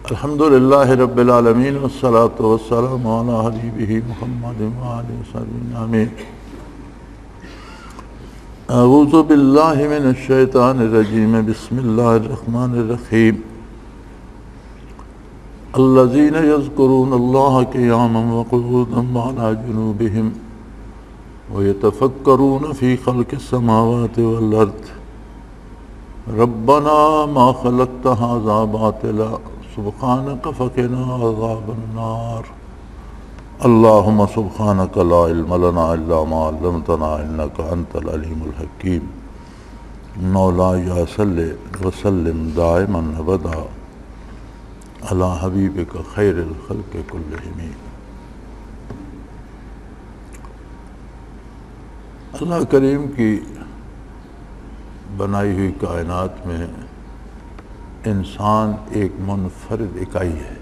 الحمد للہ رب العالمین والصلاة والسلام علی حبیبہ محمد وآلہ وصحبہ آمین۔ اعوذ باللہ من الشیطان الرجیم، بسم اللہ الرحمن الرحیم۔ الذین یذکرون اللہ قیاما وقعودا وعلی جنوبہم ویتفکرون فی خلق السماوات والارض ربنا ما خلقت ھذا باطلا سبحانک فقنا عذاب النار۔ اللہم سبحانک لا علم لنا الا ما علمتنا انک انت العلیم الحکیم۔ مولایا صلی وسلم دائما ابدا علی حبیبک خیر الخلق کلہم۔ اللہ کریم کی بنائی ہوئی کائنات میں انسان ایک منفرد اکائی ہے۔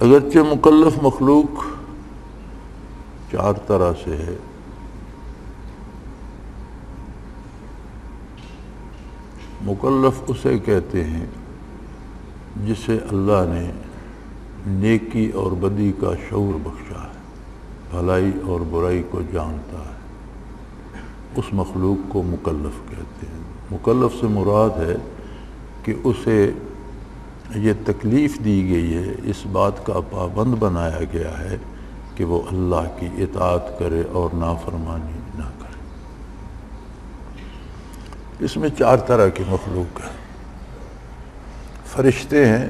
اگرچہ مکلف مخلوق چار طرح سے ہے۔ مکلف اسے کہتے ہیں جسے اللہ نے نیکی اور بدی کا شعور بخشا ہے، بھلائی اور برائی کو جانتا ہے، اس مخلوق کو مکلف کہتے ہیں۔ مکلف سے مراد ہے کہ اسے یہ تکلیف دی گئی ہے، اس بات کا پابند بنایا گیا ہے کہ وہ اللہ کی اطاعت کرے اور نافرمانی نہ کرے۔ اس میں چار طرح کی مخلوق ہے۔ فرشتے ہیں،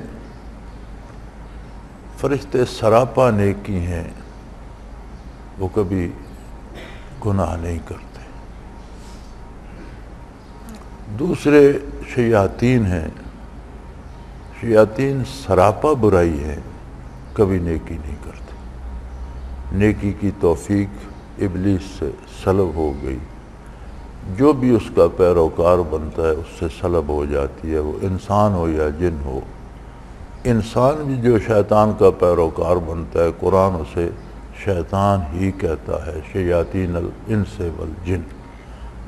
فرشتے سراپا نیکی ہیں، وہ کبھی گناہ نہیں کرتے۔ دوسرے شیاطین ہیں، شیاطین سراپا برائی ہیں، کبھی نیکی نہیں کرتے۔ نیکی کی توفیق ابلیس سے سلب ہو گئی، جو بھی اس کا پیروکار بنتا ہے اس سے سلب ہو جاتی ہے، وہ انسان ہو یا جن ہو۔ انسان بھی جو شیطان کا پیروکار بنتا ہے، قرآن اسے شیطان ہی کہتا ہے، شیاطین الانس والجن۔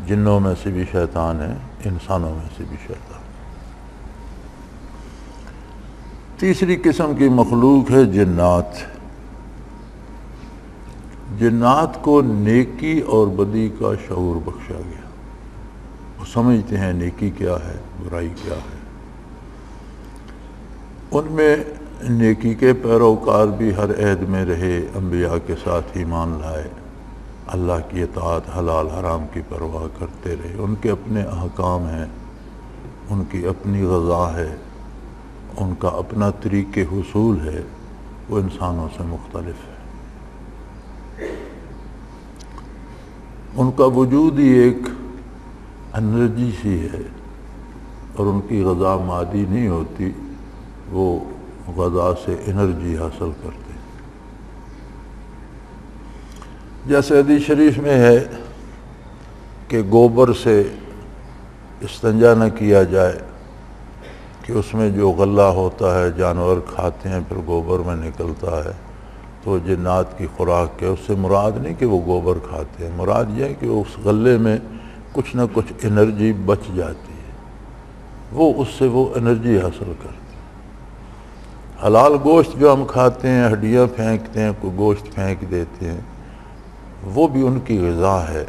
جنوں میں سے بھی شیطان ہے، انسانوں میں سے بھی شیطان۔ تیسری قسم کی مخلوق ہے جنات۔ جنات کو نیکی اور بدی کا شعور بخشا گیا، وہ سمجھتے ہیں نیکی کیا ہے، برائی کیا ہے۔ ان میں نیکی کے پیروکار بھی ہر عہد میں رہے، انبیاء کے ساتھ ایمان لائے، اللہ کی اطاعت، حلال حرام کی پرواہ کرتے رہے۔ ان کے اپنے احکام ہیں، ان کی اپنی غذا ہے، ان کا اپنا طریق حصول ہے، وہ انسانوں سے مختلف ہے۔ ان کا وجود ہی ایک انرجی سی ہے، اور ان کی غذا مادی نہیں ہوتی، وہ غذا سے انرجی حاصل کرتے ہیں۔ جیسے حدیث شریف میں ہے کہ گوبر سے استنجا نہ کیا جائے، کہ اس میں جو غلہ ہوتا ہے جانور کھاتے ہیں، پھر گوبر میں نکلتا ہے، تو جنات کی خوراک ہے۔ اس سے مراد نہیں کہ وہ گوبر کھاتے ہیں، مراد یہ ہے کہ اس غلے میں کچھ نہ کچھ انرجی بچ جاتی ہے، وہ اس سے وہ انرجی حاصل کرتے ہیں۔ حلال گوشت جو ہم کھاتے ہیں، ہڈیاں پھینکتے ہیں، کوئی گوشت پھینک دیتے ہیں، وہ بھی ان کی غذا ہے،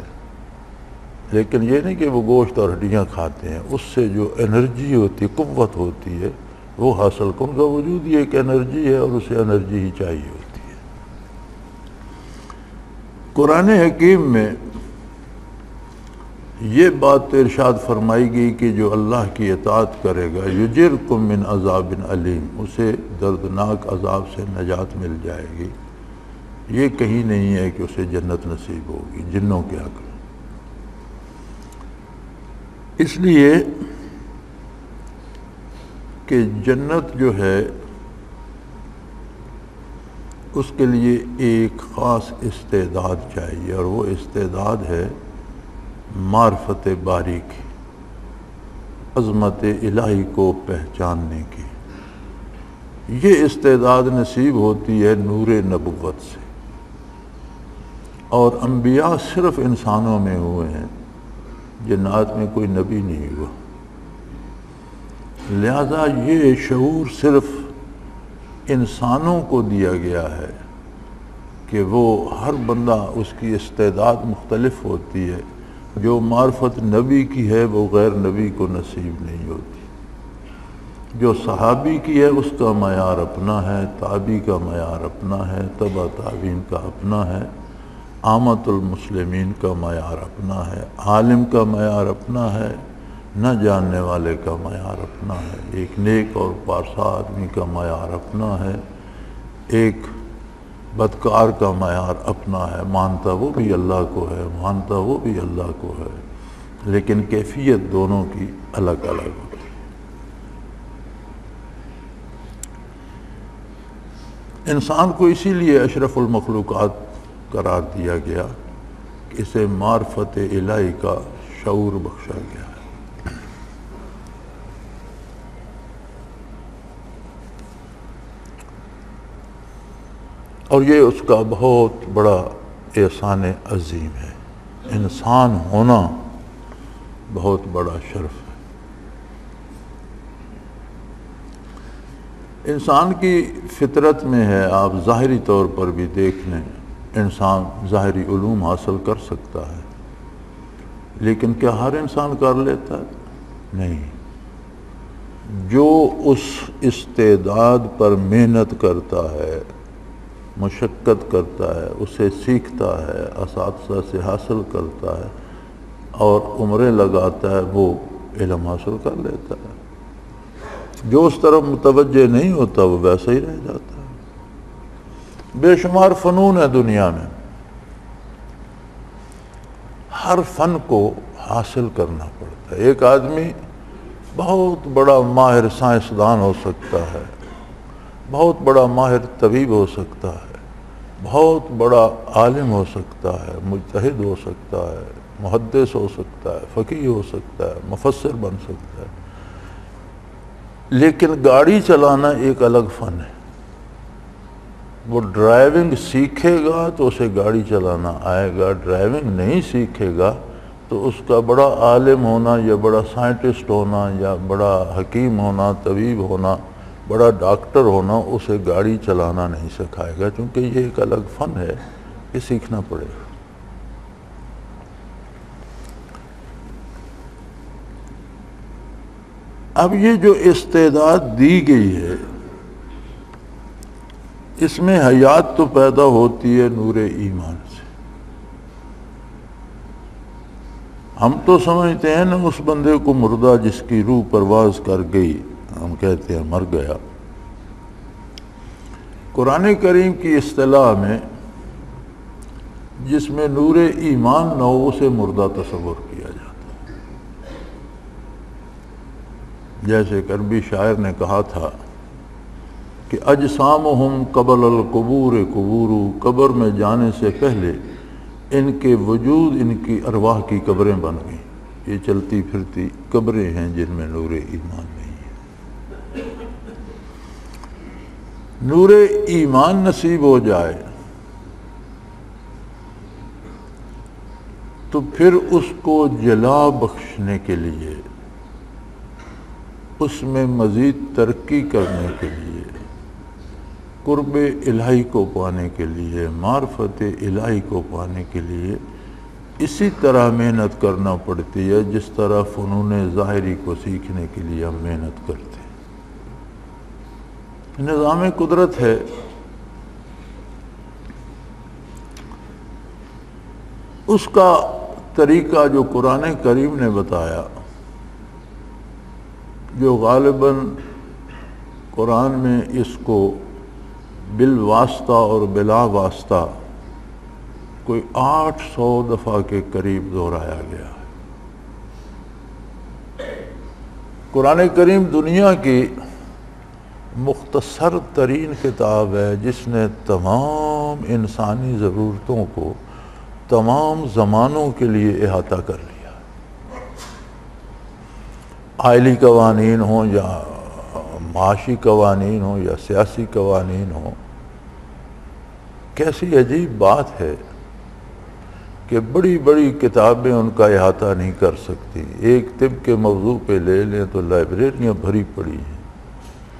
لیکن یہ نہیں کہ وہ گوشت اور ہڈیاں کھاتے ہیں، اس سے جو انرجی ہوتی ہے، قوت ہوتی ہے، وہ حاصل کر، ان کا وجود ہی ایک انرجی ہے، اور اسے انرجی ہی چاہیے ہوتی ہے۔ قرآن حکیم میں یہ بات ارشاد فرمائی گئی کہ جو اللہ کی اطاعت کرے گا، یجرکم من عذاب علیم، اسے دردناک عذاب سے نجات مل جائے گی۔ یہ کہیں نہیں ہے کہ اسے جنت نصیب ہوگی جنوں کے حق میں۔ اس لیے کہ جنت جو ہے اس کے لیے ایک خاص استعداد چاہیے، اور وہ استعداد ہے معرفت باری کی، عظمت الہی کو پہچاننے کی۔ یہ استعداد نصیب ہوتی ہے نور نبوت سے، اور انبیاء صرف انسانوں میں ہوئے ہیں، جنات میں کوئی نبی نہیں ہوا۔ لہذا یہ شعور صرف انسانوں کو دیا گیا ہے کہ وہ ہر بندہ اس کی استعداد مختلف ہوتی ہے، جو معرفت نبی کی ہے وہ غیر نبی کو نصیب نہیں ہوتی۔ جو صحابی کی ہے اس کا معیار اپنا ہے، تابعی کا معیار اپنا ہے، تبع تابعین کا اپنا ہے، عامت المسلمین کا معیار اپنا ہے، عالم کا معیار اپنا ہے، نہ جاننے والے کا معیار اپنا ہے، ایک نیک اور پارسا آدمی کا معیار اپنا ہے، ایک بدکار کا معیار اپنا ہے، مانتا وہ بھی اللہ کو ہے، مانتا وہ بھی اللہ کو ہے، لیکن کیفیت دونوں کی الگ الگ ہوتی ہے۔ انسان کو اسی لیے اشرف المخلوقات قرار دیا گیا کہ اسے معرفت الہی کا شعور بخشا گیا ہے۔ اور یہ اس کا بہت بڑا احسان عظیم ہے۔ انسان ہونا بہت بڑا شرف ہے۔ انسان کی فطرت میں ہے، آپ ظاہری طور پر بھی دیکھ لیں، انسان ظاہری علوم حاصل کر سکتا ہے، لیکن کیا ہر انسان کر لیتا ہے؟ نہیں۔ جو اس استعداد پر محنت کرتا ہے، مشقت کرتا ہے، اسے سیکھتا ہے، اساتذہ سے حاصل کرتا ہے اور عمریں لگاتا ہے، وہ علم حاصل کر لیتا ہے۔ جو اس طرف متوجہ نہیں ہوتا وہ ویسا ہی رہ جاتا ہے۔ بے شمار فنون ہے دنیا میں، ہر فن کو حاصل کرنا پڑتا ہے۔ ایک آدمی بہت بڑا ماہر سائنسدان ہو سکتا ہے، بہت بڑا ماہر طبیب ہو سکتا ہے، بہت بڑا عالم ہو سکتا ہے، مجتہد ہو سکتا ہے، محدث ہو سکتا ہے، فقیہ ہو سکتا ہے، مفسر بن سکتا ہے، لیکن گاڑی چلانا ایک الگ فن ہے۔ وہ ڈرائیونگ سیکھے گا تو اسے گاڑی چلانا آئے گا، ڈرائیونگ نہیں سیکھے گا تو اس کا بڑا عالم ہونا یا بڑا سائنٹسٹ ہونا یا بڑا حکیم ہونا، طبیب ہونا، بڑا ڈاکٹر ہونا اسے گاڑی چلانا نہیں سکھائے گا، کیونکہ یہ ایک الگ فن ہے، یہ سیکھنا پڑے گا۔ اب یہ جو استعداد دی گئی ہے، اس میں حیات تو پیدا ہوتی ہے نور ایمان سے۔ ہم تو سمجھتے ہیں نا اس بندے کو مردہ جس کی روح پرواز کر گئی، ہم کہتے ہیں مر گیا۔ قرآن کریم کی اصطلاح میں جس میں نور ایمان نہ ہو اسے مردہ تصور کیا جاتا ہے۔ جیسے ایک عربی شاعر نے کہا تھا کہ اجسامہم قبل القبور قبور، قبر میں جانے سے پہلے ان کے وجود، ان کی ارواح کی قبریں بن گئیں۔ یہ چلتی پھرتی قبریں ہیں جن میں نور ایمان نہیں ہے۔ نور ایمان نصیب ہو جائے تو پھر اس کو جلا بخشنے کے لیے، اس میں مزید ترقی کرنے کے لیے، قرب الہی کو پانے کے لیے، معرفت الہی کو پانے کے لیے اسی طرح محنت کرنا پڑتی ہے جس طرح فنون ظاہری کو سیکھنے کے لیے ہم محنت کرتے ہیں۔ نظام قدرت ہے، اس کا طریقہ جو قرآن کریم نے بتایا، جو غالباً قرآن میں اس کو بالواسطہ اور بلا واسطہ کوئی 800 دفعہ کے قریب دہرایا گیا ہے۔ قرآن کریم دنیا کی مختصر ترین کتاب ہے جس نے تمام انسانی ضرورتوں کو تمام زمانوں کے لیے احاطہ کر لیا۔ آئلی قوانین ہوں یا معاشی قوانین ہوں یا سیاسی قوانین ہوں، کیسی عجیب بات ہے کہ بڑی بڑی کتابیں ان کا احاطہ نہیں کر سکتی. ایک طب کے موضوع پہ لے لیں تو لائبریریاں بھری پڑی ہیں.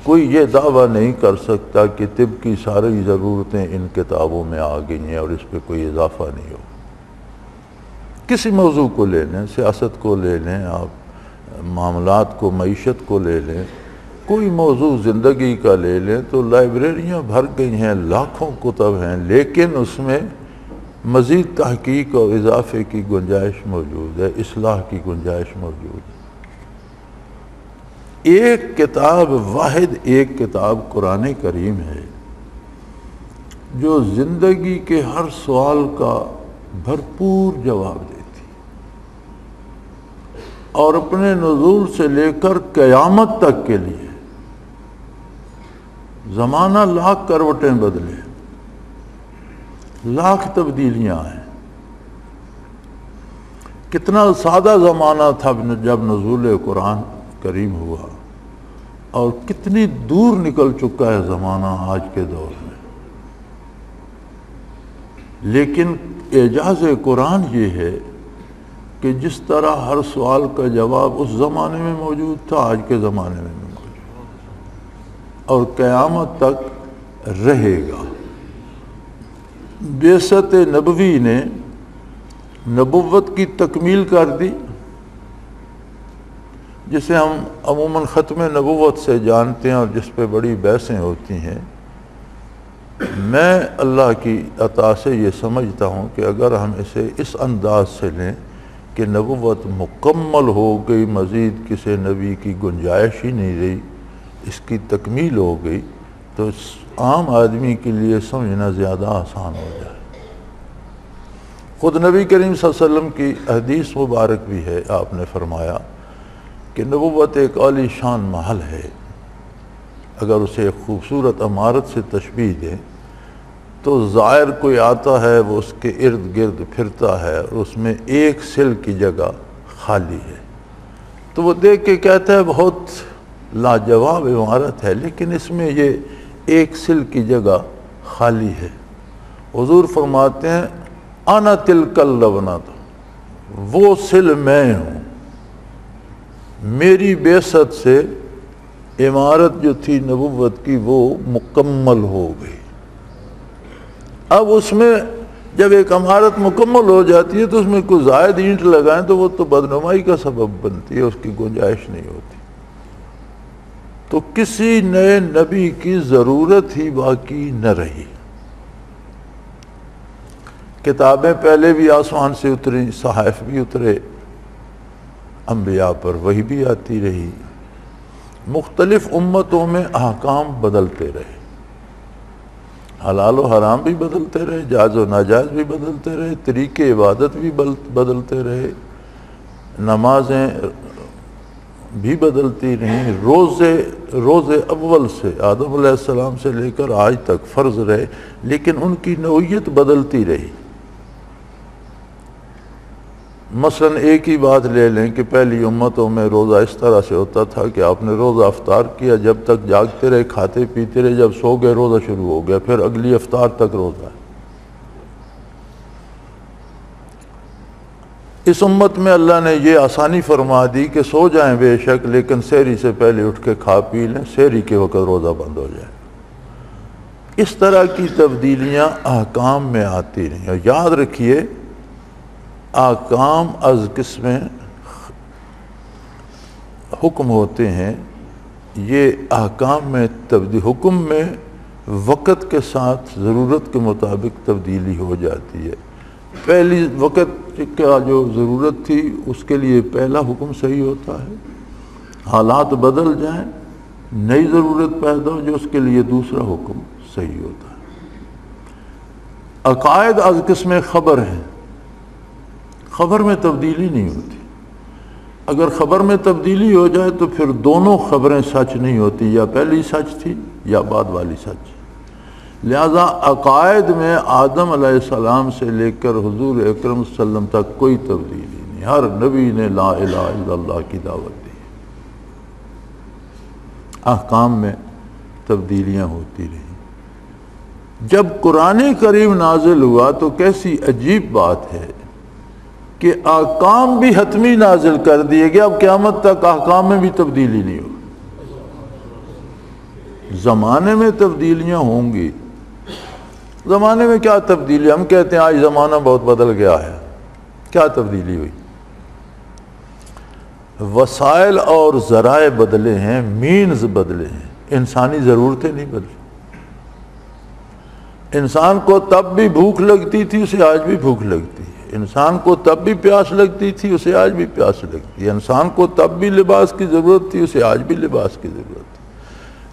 کوئی یہ دعویٰ نہیں کر سکتا کہ طب کی ساری ضرورتیں ان کتابوں میں آ گئی ہیں اور اس پہ کوئی اضافہ نہیں ہو. کسی موضوع کو لے لیں، سیاست کو لے لیں، آپ معاملات کو، معیشت کو لے لیں، کوئی موضوع زندگی کا لے لیں تو لائبریریاں بھر گئی ہیں، لاکھوں کتب ہیں، لیکن اس میں مزید تحقیق اور اضافے کی گنجائش موجود ہے، اصلاح کی گنجائش موجود ہے. ایک کتاب، واحد ایک کتاب قرآن کریم ہے جو زندگی کے ہر سوال کا بھرپور جواب دیتی اور اپنے نزول سے لے کر قیامت تک کے لیے زمانہ لاکھ کروٹیں بدلے، لاکھ تبدیلیاں ہیں. کتنا سادہ زمانہ تھا جب نزول قرآن کریم ہوا اور کتنی دور نکل چکا ہے زمانہ آج کے دور میں. لیکن اعجاز قرآن یہ ہے کہ جس طرح ہر سوال کا جواب اس زمانے میں موجود تھا، آج کے زمانے میں بھی موجود اور قیامت تک رہے گا. بعثت نبوی نے نبوت کی تکمیل کر دی، جسے ہم عموماً ختم نبوت سے جانتے ہیں اور جس پہ بڑی بحثیں ہوتی ہیں. میں اللہ کی عطا سے یہ سمجھتا ہوں کہ اگر ہم اسے اس انداز سے لیں کہ نبوت مکمل ہو گئی، مزید کسی نبی کی گنجائش ہی نہیں رہی، اس کی تکمیل ہو گئی، تو عام آدمی کے لیے سمجھنا زیادہ آسان ہو جائے. خود نبی کریم صلی اللہ علیہ وسلم کی حدیث مبارک بھی ہے، آپ نے فرمایا کہ نبوت ایک عالی شان محل ہے. اگر اسے ایک خوبصورت عمارت سے تشبیہ دیں تو زائر کوئی آتا ہے، وہ اس کے ارد گرد پھرتا ہے اور اس میں ایک سل کی جگہ خالی ہے، تو وہ دیکھ کے کہتا ہے بہت لاجواب عمارت ہے، لیکن اس میں یہ ایک سل کی جگہ خالی ہے. حضور فرماتے ہیں انا تلک اللبنۃ، وہ سل میں ہوں. میری بعثت سے عمارت جو تھی نبوت کی وہ مکمل ہو گئی. اب اس میں جب ایک عمارت مکمل ہو جاتی ہے تو اس میں کوئی زائد اینٹ لگائیں تو وہ تو بدنمائی کا سبب بنتی ہے، اس کی گنجائش نہیں ہوتی. تو کسی نئے نبی کی ضرورت ہی باقی نہ رہی. کتابیں پہلے بھی آسمان سے اتری، صحائف بھی اترے، انبیاء پر وحی بھی آتی رہی، مختلف امتوں میں احکام بدلتے رہے، حلال و حرام بھی بدلتے رہے، جائز و ناجائز بھی بدلتے رہے، طریقے عبادت بھی بدلتے رہے، نمازیں بھی بدلتی رہیں. روزے اول سے آدم علیہ السلام سے لے کر آج تک فرض رہے، لیکن ان کی نوعیت بدلتی رہی. مثلا ایک ہی بات لے لیں کہ پہلی امتوں میں روزہ اس طرح سے ہوتا تھا کہ آپ نے روزہ افطار کیا، جب تک جاگتے رہے، کھاتے پیتے رہے، جب سو گئے روزہ شروع ہو گیا، پھر اگلی افطار تک روزہ ہے. اس امت میں اللہ نے یہ آسانی فرما دی کہ سو جائیں بے شک، لیکن سحری سے پہلے اٹھ کے کھا پی لیں، سحری کے وقت روزہ بند ہو جائے. اس طرح کی تبدیلیاں احکام میں آتی رہیں. اور یاد رکھیے احکام از قسمیں حکم ہوتے ہیں، یہ احکام میں حکم میں وقت کے ساتھ ضرورت کے مطابق تبدیلی ہو جاتی ہے. پہلی وقت کا جو ضرورت تھی اس کے لیے پہلا حکم صحیح ہوتا ہے، حالات بدل جائیں، نئی ضرورت پیدا ہو جو اس کے لیے دوسرا حکم صحیح ہوتا ہے. عقائد از قسم خبر ہیں، خبر میں تبدیلی نہیں ہوتی. اگر خبر میں تبدیلی ہو جائے تو پھر دونوں خبریں سچ نہیں ہوتی، یا پہلی سچ تھی یا بعد والی سچ. لہذا عقائد میں آدم علیہ السلام سے لے کر حضور اکرم صلی اللہ علیہ وسلم تک کوئی تبدیلی نہیں. ہر نبی نے لا الہ الا اللہ کی دعوت دی. احکام میں تبدیلیاں ہوتی رہیں. جب قرآن کریم نازل ہوا تو کیسی عجیب بات ہے کہ احکام بھی حتمی نازل کر دیے گئے، اب قیامت تک احکام میں بھی تبدیلی نہیں ہوگی۔ زمانے میں تبدیلیاں ہوں گی، زمانے میں کیا تبدیلی؟ ہم کہتے ہیں آج زمانہ بہت بدل گیا ہے، کیا تبدیلی ہوئی؟ وسائل اور ذرائع بدلے ہیں، مینز بدلے ہیں، انسانی ضرورتیں نہیں بدلی۔ انسان کو تب بھی بھوک لگتی تھی، اسے آج بھی بھوک لگتی ہے۔ انسان کو تب بھی پیاس لگتی تھی، اسے آج بھی پیاس لگتی ہے۔ انسان کو تب بھی لباس کی ضرورت تھی، اسے آج بھی لباس کی ضرورت ہے۔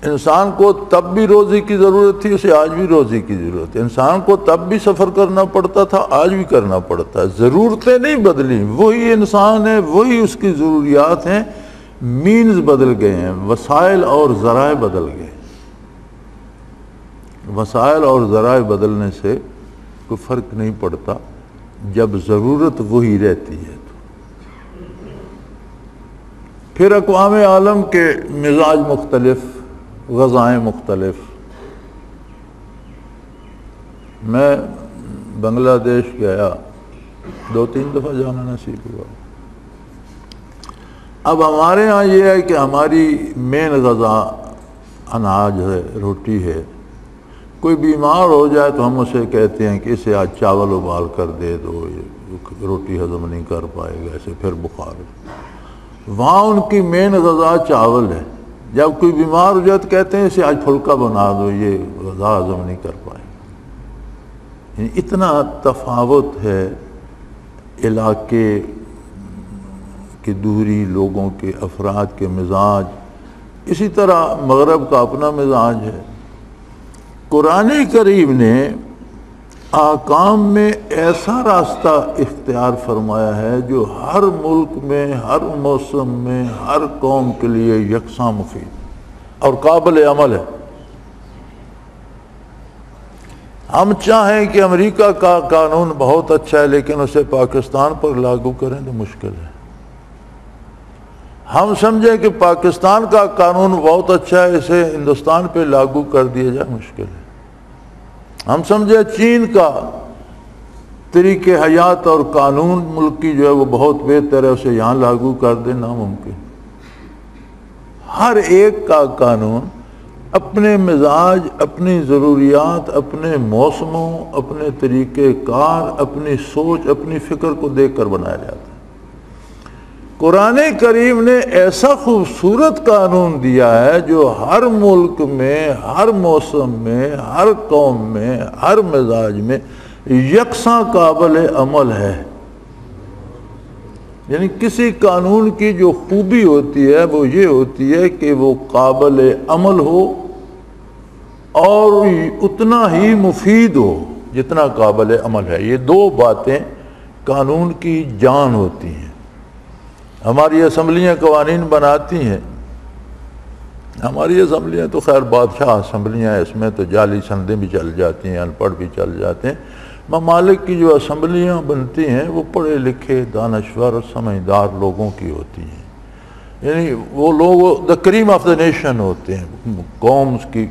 انسان کو تب بھی روزی کی ضرورت تھی، اسے آج بھی روزی کی ضرورت ہے۔ انسان کو تب بھی سفر کرنا پڑتا تھا، آج بھی کرنا پڑتا ہے۔ ضرورتیں نہیں بدلی، وہی انسان ہے، وہی اس کی ضروریات ہیں، مینز بدل گئے ہیں، وسائل اور ذرائع بدل گئے۔ وسائل اور ذرائع بدلنے سے کوئی فرق نہیں پڑتا جب ضرورت وہی رہتی ہے۔ پھر اقوام عالم کے مزاج مختلف، غذائیں مختلف۔ میں بنگلہ دیش گیا، 2-3 دفعہ جانا نصیب ہوا۔ اب ہمارے ہاں یہ ہے کہ ہماری مین غذا اناج ہے، روٹی ہے۔ کوئی بیمار ہو جائے تو ہم اسے کہتے ہیں کہ اسے آج چاول ابال کر دے دو، یہ روٹی ہضم نہیں کر پائے گا، اسے پھر بخار ہے۔ وہاں ان کی مین غذا چاول ہے۔ جب کوئی بیمار ہو جائے تو کہتے ہیں اسے آج پھلکا بنا دو، یہ غذا ہضم نہیں کر پائے گا۔ یعنی اتنا تفاوت ہے علاقے کے، دوری لوگوں کے، افراد کے مزاج۔ اسی طرح مغرب کا اپنا مزاج ہے۔ قرآن کریم نے احکام میں ایسا راستہ اختیار فرمایا ہے جو ہر ملک میں، ہر موسم میں، ہر قوم کے لیے یکساں مفید اور قابل عمل ہے۔ ہم چاہیں کہ امریکہ کا قانون بہت اچھا ہے لیکن اسے پاکستان پر لاگو کریں تو مشکل ہے۔ ہم سمجھیں کہ پاکستان کا قانون بہت اچھا ہے، اسے ہندوستان پہ لاگو کر دیا جائے، مشکل ہے۔ ہم سمجھیں چین کا طریقہ حیات اور قانون ملکی جو ہے وہ بہت بہتر ہے، اسے یہاں لاگو کر دیں، ناممکن۔ ہر ایک کا قانون اپنے مزاج، اپنی ضروریات، اپنے موسموں، اپنے طریقہ کار، اپنی سوچ، اپنی فکر کو دیکھ کر بنایا جاتا ہے۔ قرآن کریم نے ایسا خوبصورت قانون دیا ہے جو ہر ملک میں، ہر موسم میں، ہر قوم میں، ہر مزاج میں یکساں قابل عمل ہے۔ یعنی کسی قانون کی جو خوبی ہوتی ہے وہ یہ ہوتی ہے کہ وہ قابل عمل ہو اور اتنا ہی مفید ہو جتنا قابل عمل ہے۔ یہ دو باتیں قانون کی جان ہوتی ہیں۔ ہماری اسمبلیاں قوانین بناتی ہیں، ہماری اسمبلیاں تو خیر بادشاہ اسمبلیاں ہیں، اس میں تو جعلی سندیں بھی چل جاتی ہیں، ان پڑھ بھی چل جاتے ہیں۔ ممالک کی جو اسمبلیاں بنتی ہیں وہ پڑھے لکھے، دانشور اور سمجھدار لوگوں کی ہوتی ہیں۔ یعنی وہ لوگ دا کریم آف دا نیشن ہوتے ہیں، قوم کی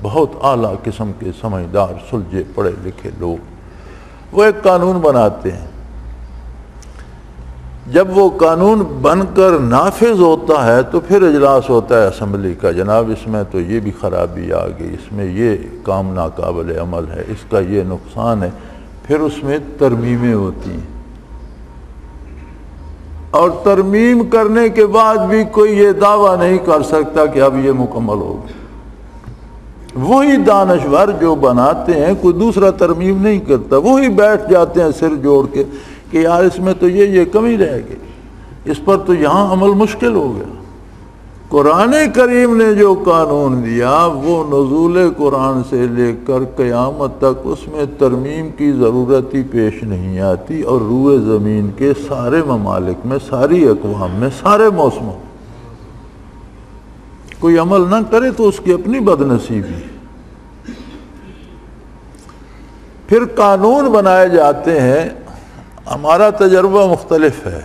بہت اعلیٰ قسم کے سمجھدار، سلجھے پڑھے لکھے لوگ، وہ ایک قانون بناتے ہیں۔ جب وہ قانون بن کر نافذ ہوتا ہے تو پھر اجلاس ہوتا ہے اسمبلی کا، جناب اس میں تو یہ بھی خرابی آ گئی، اس میں یہ کام ناقابل عمل ہے، اس کا یہ نقصان ہے۔ پھر اس میں ترمیمیں ہوتی ہیں، اور ترمیم کرنے کے بعد بھی کوئی یہ دعویٰ نہیں کر سکتا کہ اب یہ مکمل ہو گیا۔ وہی دانشور جو بناتے ہیں، کوئی دوسرا ترمیم نہیں کرتا، وہی بیٹھ جاتے ہیں سر جوڑ کے کہ یار اس میں تو یہ کمی رہ گئی، اس پر تو یہاں عمل مشکل ہو گیا۔ قرآن کریم نے جو قانون دیا وہ نزول قرآن سے لے کر قیامت تک اس میں ترمیم کی ضرورت ہی پیش نہیں آتی، اور روئے زمین کے سارے ممالک میں، ساری اقوام میں، سارے موسموں میں کوئی عمل نہ کرے تو اس کی اپنی بد نصیبی ہے۔ پھر قانون بنائے جاتے ہیں۔ ہمارا تجربہ مختلف ہے۔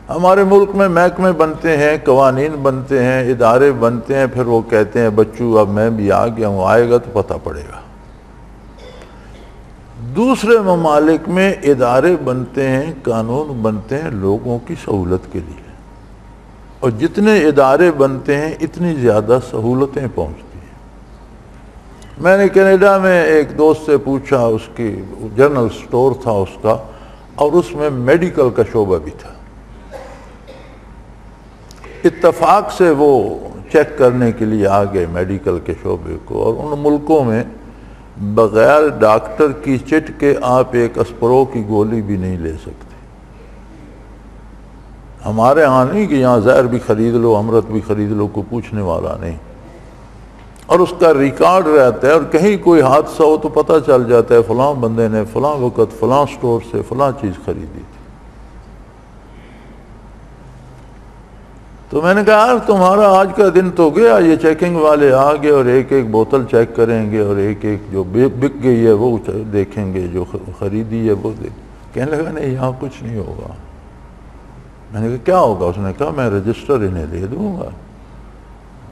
ہمارے ملک میں محکمے بنتے ہیں، قوانین بنتے ہیں، ادارے بنتے ہیں، پھر وہ کہتے ہیں بچو اب میں بھی آ گیا ہوں، آئے گا تو پتہ پڑے گا۔ دوسرے ممالک میں ادارے بنتے ہیں، قانون بنتے ہیں لوگوں کی سہولت کے لیے، اور جتنے ادارے بنتے ہیں اتنی زیادہ سہولتیں پہنچتی ہیں۔ میں نے کینیڈا میں ایک دوست سے پوچھا، اس کی جنرل سٹور تھا اس کا، اور اس میں میڈیکل کا شعبہ بھی تھا۔ اتفاق سے وہ چیک کرنے کے لیے آ گئے میڈیکل کے شعبے کو، اور ان ملکوں میں بغیر ڈاکٹر کی چٹ کے آپ ایک اسپرو کی گولی بھی نہیں لے سکتے۔ ہمارے ہاں نہیں کہ یہاں زہر بھی خرید لو، امرت بھی خرید لو، کوئی پوچھنے والا نہیں، اور اس کا ریکارڈ رہتا ہے، اور کہیں کوئی حادثہ ہو تو پتہ چل جاتا ہے فلاں بندے نے فلاں وقت فلاں سٹور سے فلاں چیز خریدی تھی۔ تو میں نے کہا یار تمہارا آج کا دن تو گیا، یہ چیکنگ والے آ گئے اور ایک ایک بوتل چیک کریں گے، اور ایک ایک جو بک گئی ہے وہ دیکھیں گے، جو خریدی ہے وہ کہنے لگا نہیں یہاں کچھ نہیں ہوگا۔ میں نے کہا کیا ہوگا؟ اس نے کہا میں رجسٹر انہیں دے دوں گا،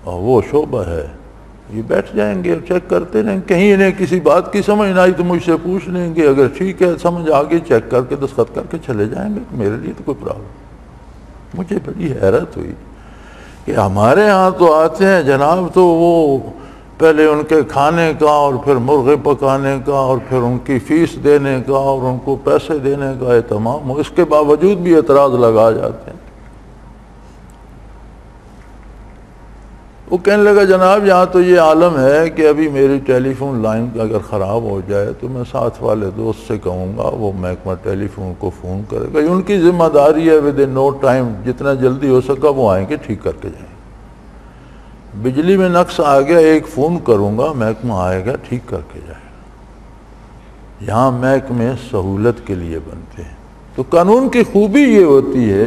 اور وہ شعبہ ہے، یہ بیٹھ جائیں گے اور چیک کرتے رہیں، کہیں انہیں کسی بات کی سمجھ نہ آئی تو مجھ سے پوچھ لیں گے، اگر ٹھیک ہے سمجھ آ گئی چیک کر کے دستخط کر کے چلے جائیں گے، میرے لیے تو کوئی پرابلم۔ مجھے بڑی حیرت ہوئی کہ ہمارے ہاں تو آتے ہیں جناب، تو وہ پہلے ان کے کھانے کا، اور پھر مرغے پکانے کا، اور پھر ان کی فیس دینے کا، اور ان کو پیسے دینے کا اہتمام، اس کے باوجود بھی اعتراض لگا جاتے ہیں۔ وہ کہنے لگا جناب یہاں تو یہ عالم ہے کہ ابھی میری ٹیلی فون لائن اگر خراب ہو جائے تو میں ساتھ والے دوست سے کہوں گا، وہ محکمہ ٹیلی فون کو فون کرے گا، ان کی ذمہ داری ہے ود ان نو ٹائم، جتنا جلدی ہو سکا وہ آئیں گے ٹھیک کر کے جائیں گے۔ بجلی میں نقص آ گیا، ایک فون کروں گا، محکمہ آئے گا ٹھیک کر کے جائے گا۔ یہاں محکمے سہولت کے لیے بنتے ہیں۔ تو قانون کی خوبی یہ ہوتی ہے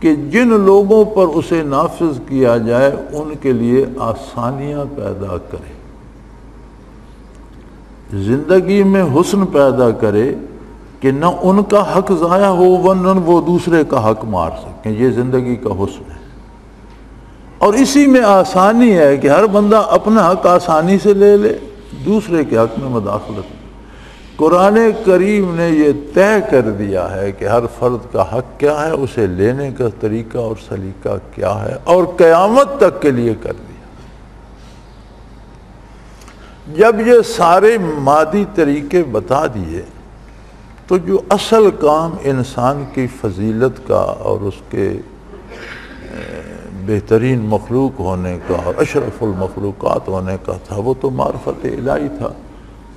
کہ جن لوگوں پر اسے نافذ کیا جائے ان کے لیے آسانیاں پیدا کرے، زندگی میں حسن پیدا کرے کہ نہ ان کا حق ضائع ہو ورنہ وہ دوسرے کا حق مار سکیں، یہ زندگی کا حسن ہے۔ اور اسی میں آسانی ہے کہ ہر بندہ اپنا حق آسانی سے لے لے، دوسرے کے حق میں مداخلت نہیں۔ قرآن کریم نے یہ طے کر دیا ہے کہ ہر فرد کا حق کیا ہے، اسے لینے کا طریقہ اور سلیقہ کیا ہے، اور قیامت تک کے لیے کر دیا۔ جب یہ سارے مادی طریقے بتا دیے تو جو اصل کام انسان کی فضیلت کا اور اس کے بہترین مخلوق ہونے کا اور اشرف المخلوقات ہونے کا تھا، وہ تو معرفت الہی تھا،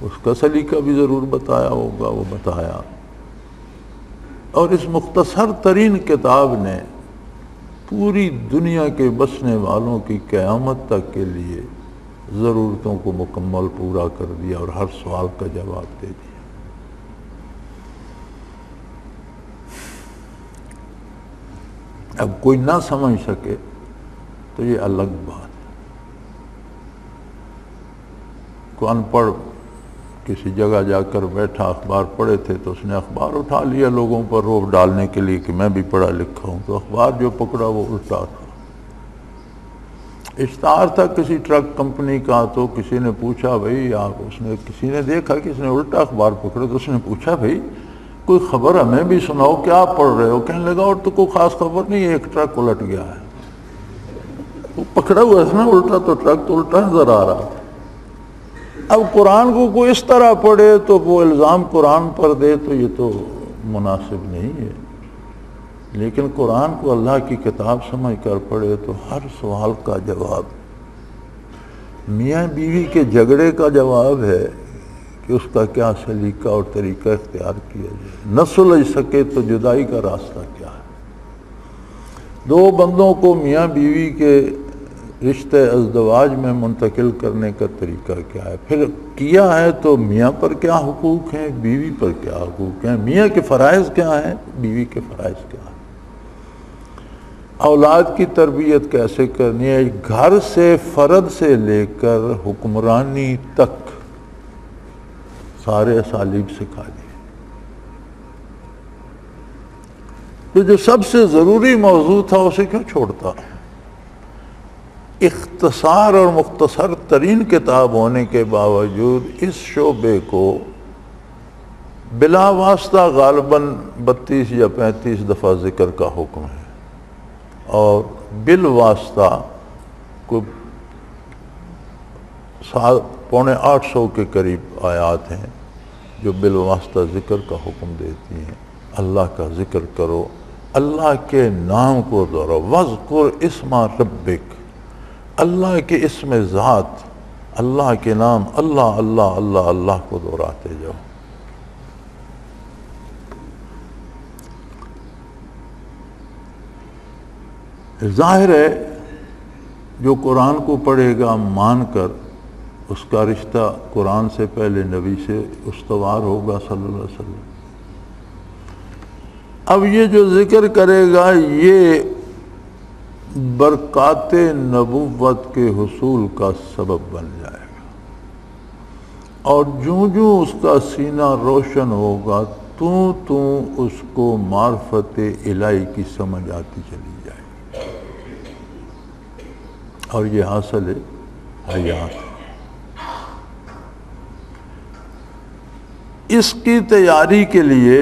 اس کا سلیقہ بھی ضرور بتایا ہوگا، وہ بتایا۔ اور اس مختصر ترین کتاب نے پوری دنیا کے بسنے والوں کی قیامت تک کے لیے ضرورتوں کو مکمل پورا کر دیا اور ہر سوال کا جواب دے دیا۔ اب کوئی نہ سمجھ سکے تو یہ الگ بات ہے۔ کوئی ان پڑھ کسی جگہ جا کر بیٹھا، اخبار پڑھے تھے تو اس نے اخبار اٹھا لیا لوگوں پر رعب ڈالنے کے لیے کہ میں بھی پڑھا لکھا ہوں، تو اخبار جو پکڑا وہ الٹا تھا۔ اشتہار تھا کسی ٹرک کمپنی کا، تو کسی نے پوچھا بھائی آپ، اس نے کسی نے دیکھا کہ اس نے الٹا اخبار پکڑا، تو اس نے پوچھا بھائی کوئی خبر ہمیں بھی سناؤ، کیا پڑھ رہے ہو؟ کہنے لگا اور تو کوئی خاص خبر نہیں، ایک ٹرک الٹ گیا ہے۔ وہ پکڑا ہوا ہے نا الٹا، تو ٹرک تو الٹا نظر آ رہا تھا۔ اب قرآن کو کوئی اس طرح پڑھے تو وہ الزام قرآن پر دے تو یہ تو مناسب نہیں ہے، لیکن قرآن کو اللہ کی کتاب سمجھ کر پڑھے تو ہر سوال کا جواب، میاں بیوی کے جھگڑے کا جواب ہے کہ اس کا کیا سلیقہ اور طریقہ اختیار کیا جائے، نہ سلجھ سکے تو جدائی کا راستہ کیا ہے، دو بندوں کو میاں بیوی کے رشتے ازدواج میں منتقل کرنے کا طریقہ کیا ہے، پھر کیا ہے تو میاں پر کیا حقوق ہیں، بیوی پر کیا حقوق ہیں، میاں کے فرائض کیا ہیں، بیوی کے فرائض کیا ہیں، اولاد کی تربیت کیسے کرنی ہے، گھر سے فرد سے لے کر حکمرانی تک سارے اسالیب سکھا دیے۔ تو جو سب سے ضروری موضوع تھا اسے کیوں چھوڑتا؟ اختصار اور مختصر ترین کتاب ہونے کے باوجود اس شعبے کو بلا واسطہ غالباً 32 یا 35 دفعہ ذکر کا حکم ہے، اور بالواسطہ کو 750 کے قریب آیات ہیں جو بالواسطہ ذکر کا حکم دیتی ہیں۔ اللہ کا ذکر کرو، اللہ کے نام کو دہراؤ، وَاذْكُرْ اسْمَ رَبِّكَ، اللہ کے اسم ذات، اللہ کے نام، اللہ اللہ اللہ اللہ کو دہراتے جاؤ۔ ظاہر ہے جو قرآن کو پڑھے گا مان کر، اس کا رشتہ قرآن سے پہلے نبی سے استوار ہوگا صلی اللہ علیہ وسلم۔ اب یہ جو ذکر کرے گا یہ برکات نبوت کے حصول کا سبب بن جائے گا، اور جوں جوں اس کا سینہ روشن ہوگا تو اس کو معرفت الہی کی سمجھ آتی چلی جائے گی، اور یہ حاصل ہے حیات۔ اس کی تیاری کے لیے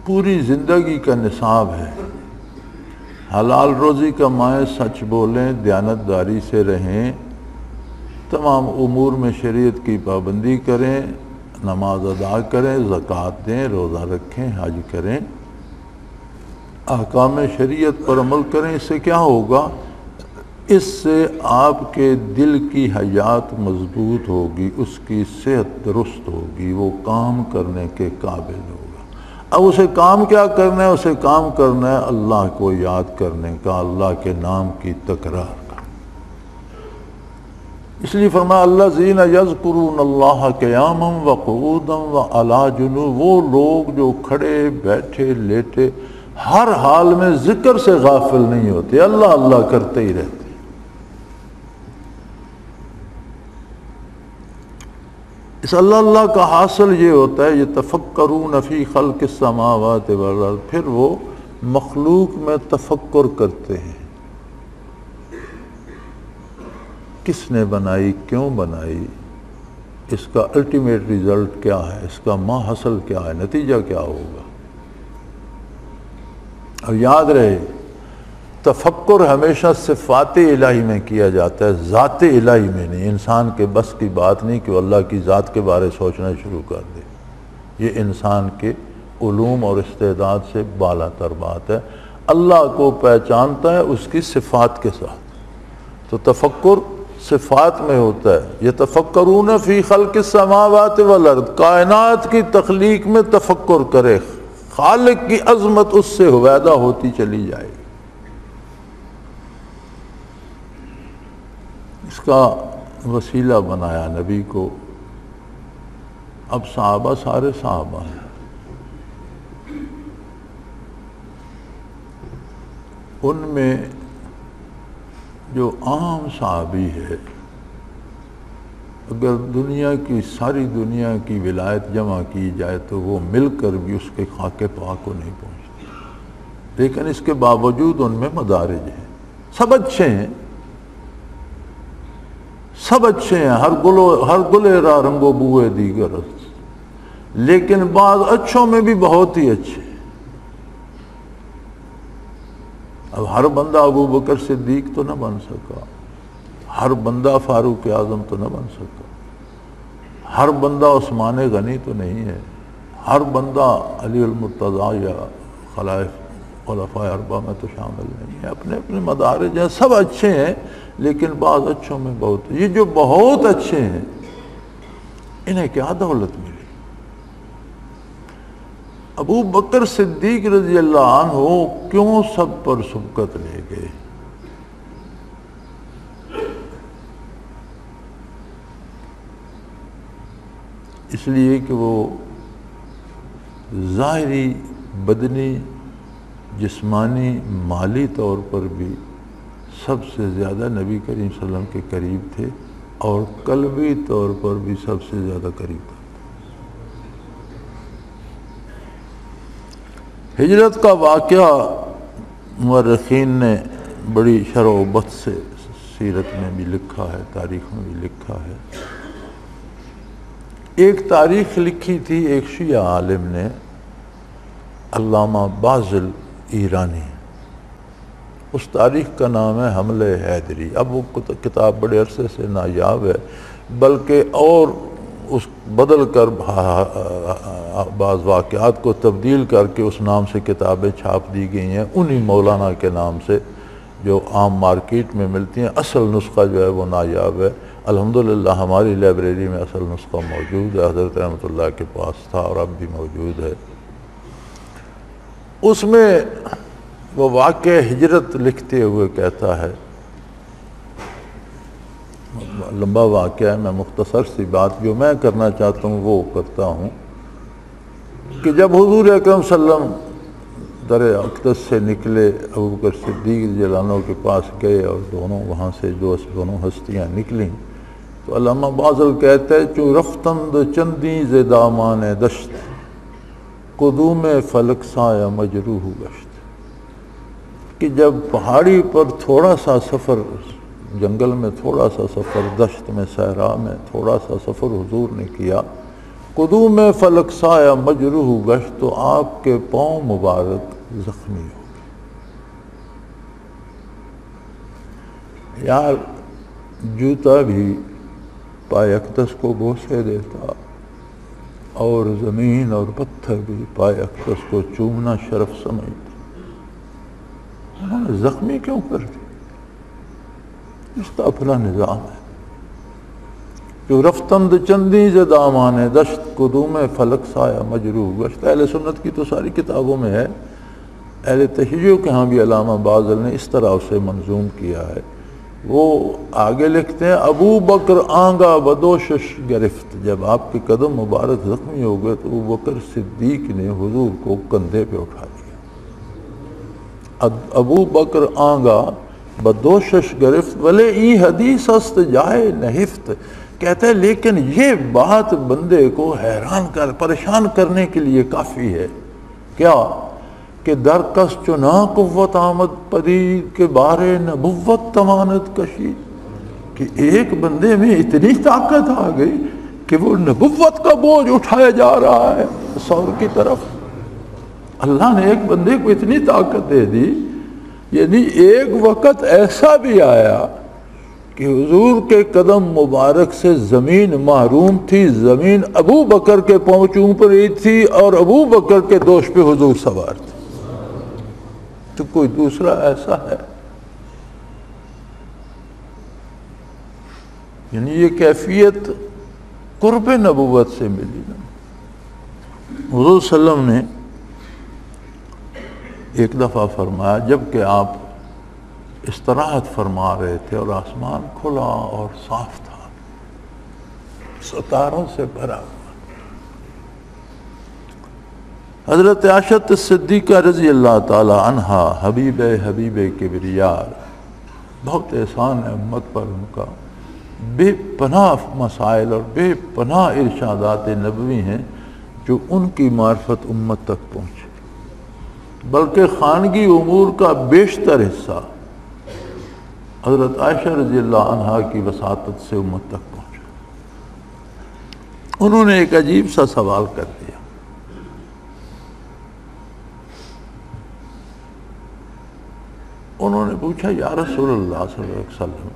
پوری زندگی کا نصاب ہے۔ حلال روزی کمائیں، سچ بولیں، دیانتداری سے رہیں، تمام امور میں شریعت کی پابندی کریں، نماز ادا کریں، زکوٰۃ دیں، روزہ رکھیں، حج کریں، احکام شریعت پر عمل کریں۔ اس سے کیا ہوگا؟ اس سے آپ کے دل کی حیات مضبوط ہوگی، اس کی صحت درست ہوگی، وہ کام کرنے کے قابل ہوگا۔ اب اسے کام کیا کرنا ہے؟ اسے کام کرنا ہے اللہ کو یاد کرنے کا، اللہ کے نام کی تکرار کا۔ اس لیے فرمایا الذین یذکرون اللہ قیاما وقعودا وعلی جنوب، وہ لوگ جو کھڑے بیٹھے لیٹے ہر حال میں ذکر سے غافل نہیں ہوتے، اللہ اللہ کرتے ہی رہتے۔ اس اللہ اللہ کا حاصل یہ ہوتا ہے یتفکرون فی خلق السماوات والارض، پھر وہ مخلوق میں تفکر کرتے ہیں، کس نے بنائی، کیوں بنائی، اس کا الٹیمیٹ ریزلٹ کیا ہے، اس کا ماحصل کیا ہے، نتیجہ کیا ہوگا۔ اور یاد رہے تفکر ہمیشہ صفات الہی میں کیا جاتا ہے، ذات الہی میں نہیں۔ انسان کے بس کی بات نہیں کہ وہ اللہ کی ذات کے بارے سوچنا شروع کر دے، یہ انسان کے علوم اور استعداد سے بالا تر بات ہے۔ اللہ کو پہچانتا ہے اس کی صفات کے ساتھ، تو تفکر صفات میں ہوتا ہے۔ یتفکرون فی خلق السماوات والارض، کائنات کی تخلیق میں تفکر کرے، خالق کی عظمت اس سے ہویدہ ہوتی چلی جائے۔ اس کا وسیلہ بنایا نبی کو۔ اب صحابہ سارے صحابہ ہیں، ان میں جو عام صحابی ہے، اگر دنیا کی ساری دنیا کی ولایت جمع کی جائے تو وہ مل کر بھی اس کے خاک پاک کو نہیں پہنچتی، لیکن اس کے باوجود ان میں مدارج ہیں۔ سب اچھے ہیں، سب اچھے ہیں، ہر گلے را رنگ و بوئے دیگر، لیکن بعض اچھوں میں بھی بہت ہی اچھے۔ اب ہر بندہ ابو بکر صدیق تو نہ بن سکا، ہر بندہ فاروق اعظم تو نہ بن سکا، ہر بندہ عثمان غنی تو نہیں ہے، ہر بندہ علی المرتضیٰ یا خلفائے اربعہ میں تو شامل نہیں ہے۔ اپنے اپنے مدارج ہیں، سب اچھے ہیں، لیکن بعض اچھوں میں بہت۔ یہ جو بہت اچھے ہیں انہیں کیا دولت ملی؟ ابو بکر صدیق رضی اللہ عنہ کیوں سب پر سبقت لے گئے؟ اس لیے کہ وہ ظاہری، بدنی، جسمانی، مالی طور پر بھی سب سے زیادہ نبی کریم صلی اللہ علیہ وسلم کے قریب تھے، اور قلبی طور پر بھی سب سے زیادہ قریب تھے۔ ہجرت کا واقعہ مورخین نے بڑی شرح و بحث سے سیرت میں بھی لکھا ہے، تاریخ میں بھی لکھا ہے۔ ایک تاریخ لکھی تھی ایک شیعہ عالم نے، علامہ بازل ایرانی، اس تاریخ کا نام ہے حملہ حیدری۔ اب وہ کتاب بڑے عرصے سے نایاب ہے، بلکہ اور اس بدل کر بعض واقعات کو تبدیل کر کے اس نام سے کتابیں چھاپ دی گئی ہیں، انہی مولانا کے نام سے جو عام مارکیٹ میں ملتی ہیں۔ اصل نسخہ جو ہے وہ نایاب ہے، الحمدللہ ہماری لائبریری میں اصل نسخہ موجود ہے، حضرت رحمۃ اللہ کے پاس تھا اور اب بھی موجود ہے۔ اس میں وہ واقعہ ہجرت لکھتے ہوئے کہتا ہے، لمبا واقعہ ہے، میں مختصر سی بات جو میں کرنا چاہتا ہوں وہ کرتا ہوں، کہ جب حضور اکرم صلی اللہ علیہ وسلم در اقدس سے نکلے، ابوبکر صدیق رضی اللہ عنہ کے پاس گئے اور دونوں وہاں سے دونوں ہستیاں نکلیں، تو علامہ بازل کہتے ہیں چوں رفتند چندی ز دامان دشت، قدوم فلک سایہ مجروح گشت، کہ جب پہاڑی پر تھوڑا سا سفر، جنگل میں تھوڑا سا سفر، دشت میں صحرا میں تھوڑا سا سفر حضور نے کیا، قدوم فلک سایہ مجروح گشت، تو آپ کے پاؤں مبارک زخمی ہو گئے۔ یار جوتا بھی پائے اقدس کو بوسے دیتا، اور زمین اور پتھر بھی پائے اقدس کو چومنا شرف سمجھتا، انہوں نے زخمی کیوں کر دی؟ اس کا اپنا نظام ہے۔ جو رفتند چندی ز دامان دشت، قدوم فلک سایہ مجروح گشت، اہل سنت کی تو ساری کتابوں میں ہے، اہل تشیع کے ہاں بھی علامہ بازل نے اس طرح اسے منظوم کیا ہے۔ وہ آگے لکھتے ہیں، ابو بکر آنگا بدوشش گرفت، جب آپ کے قدم مبارک زخمی ہو گئے تو ابو بکر صدیق نے حضور کو کندھے پہ اٹھا دیا۔ ابو بکر آنگا بدوشش گرفت، ولے ای حدیث است جائے نہفت، کہتے ہیں لیکن یہ بات بندے کو حیران کر پریشان کرنے کے لیے کافی ہے، کیا کہ درکس چنا قوت آمد پدید کے بارے نبوت تمانت کشید، کہ ایک بندے میں اتنی طاقت آ گئی کہ وہ نبوت کا بوجھ اٹھایا جا رہا ہے سور کی طرف۔ اللہ نے ایک بندے کو اتنی طاقت دے دی، یعنی ایک وقت ایسا بھی آیا کہ حضور کے قدم مبارک سے زمین محروم تھی، زمین ابو بکر کے پاؤں چوم پر رہی تھی اور ابو بکر کے دوش پہ حضور سوار تھے۔ تو کوئی دوسرا ایسا ہے؟ یعنی یہ کیفیت قرب نبوت سے ملی نا۔ حضور صلی اللہ علیہ وسلم نے ایک دفعہ فرمایا، جب کہ آپ استراحت فرما رہے تھے اور آسمان کھلا اور صاف تھا، ستاروں سے بھرا ہوا، حضرت عائشہ صدیقہ رضی اللہ تعالی عنہا حبیب کبریار، بہت احسان ہے امت پر ان کا، بے پناہ مسائل اور بے پناہ ارشادات نبوی ہیں جو ان کی معرفت امت تک پہنچے، بلکہ خانگی امور کا بیشتر حصہ حضرت عائشہ رضی اللہ عنہا کی وساطت سے امت تک پہنچا۔ انہوں نے ایک عجیب سا سوال کر دیا، انہوں نے پوچھا، یا رسول اللہ صلی اللہ علیہ وسلم،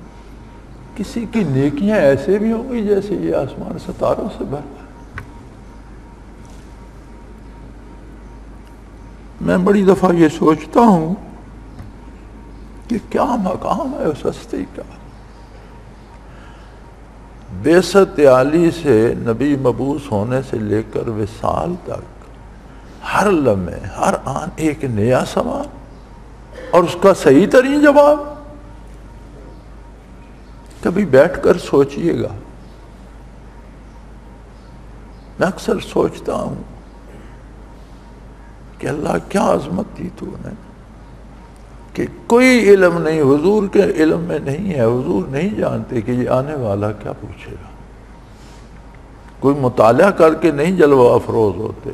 کسی کی نیکیاں ایسے بھی ہوں گی جیسے یہ آسمان ستاروں سے بھر ہے؟ میں بڑی دفعہ یہ سوچتا ہوں کہ کیا مقام ہے اس ہستی کا، بعثت عالی سے نبی مبعوث ہونے سے لے کر وصال تک ہر لمحے ہر آن ایک نیا سوال اور اس کا صحیح ترین جواب۔ کبھی بیٹھ کر سوچئے گا، میں اکثر سوچتا ہوں کہ اللہ کیا عظمت دی تو نے، کہ کوئی علم نہیں حضور کے علم میں نہیں ہے، حضور نہیں جانتے کہ یہ آنے والا کیا پوچھے گا، کوئی مطالعہ کر کے نہیں جلوہ افروز ہوتے،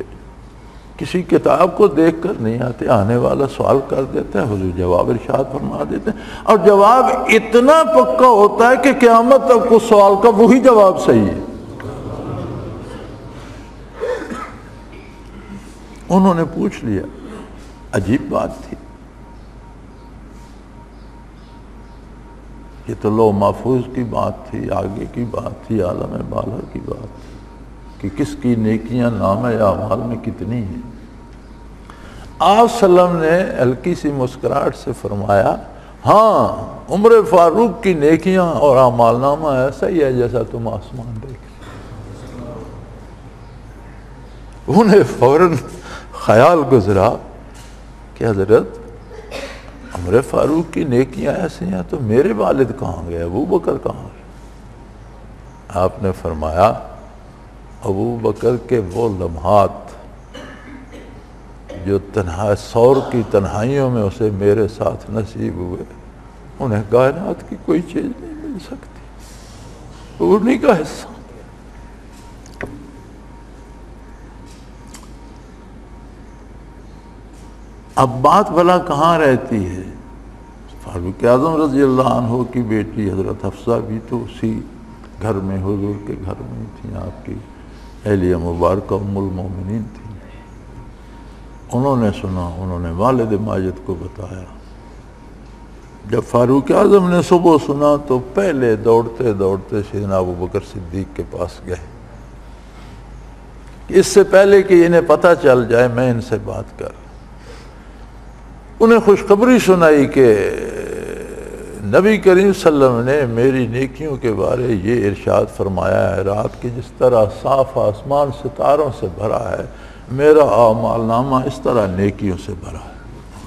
کسی کتاب کو دیکھ کر نہیں آتے، آنے والا سوال کر دیتے ہیں، حضور جواب ارشاد فرما دیتے ہیں، اور جواب اتنا پکا ہوتا ہے کہ قیامت تک اس سوال کا وہی جواب صحیح ہے۔ انہوں نے پوچھ لیا، عجیب بات تھی، یہ تو لوح محفوظ کی بات تھی، آگے کی بات تھی، عالم بالا کی بات تھی کہ کس کی نیکیاں نامہ اعمال میں کتنی ہیں۔ آپ صلی اللہ علیہ وسلم نے ہلکی سی مسکراہٹ سے فرمایا، ہاں عمر فاروق کی نیکیاں اور اعمال نامہ ایسا ہی ہے جیسا تم آسمان دیکھ۔ انہیں فوراً خیال گزرا کہ حضرت عمر فاروق کی نیکیاں ایسی ہیں تو میرے والد کہاں گئے، ابو بکر کہاں گئے؟ آپ نے فرمایا، ابو بکر کے وہ لمحات جو سور کی تنہائیوں میں اسے میرے ساتھ نصیب ہوئے، انہیں کائنات کی کوئی چیز نہیں مل سکتی، وہ انہیں کا حصہ۔ اب بات بھلا کہاں رہتی ہے؟ فاروق اعظم رضی اللہ عنہ کی بیٹی حضرت حفصہ بھی تو اسی گھر میں، حضور کے گھر میں تھیں، آپ کی اہلیہ مبارکہ ام المومنین تھیں۔ انہوں نے سنا، انہوں نے والد ماجد کو بتایا۔ جب فاروق اعظم نے صبح سنا تو پہلے دوڑتے دوڑتے سیدنا ابو بکر صدیق کے پاس گئے، اس سے پہلے کہ انہیں پتہ چل جائے میں ان سے بات کر۔ انہیں خوشخبری سنائی کہ نبی کریم صلی اللہ علیہ وسلم نے میری نیکیوں کے بارے یہ ارشاد فرمایا ہے، رات کی جس طرح صاف آسمان ستاروں سے بھرا ہے، میرا اعمال نامہ اس طرح نیکیوں سے بھرا ہے۔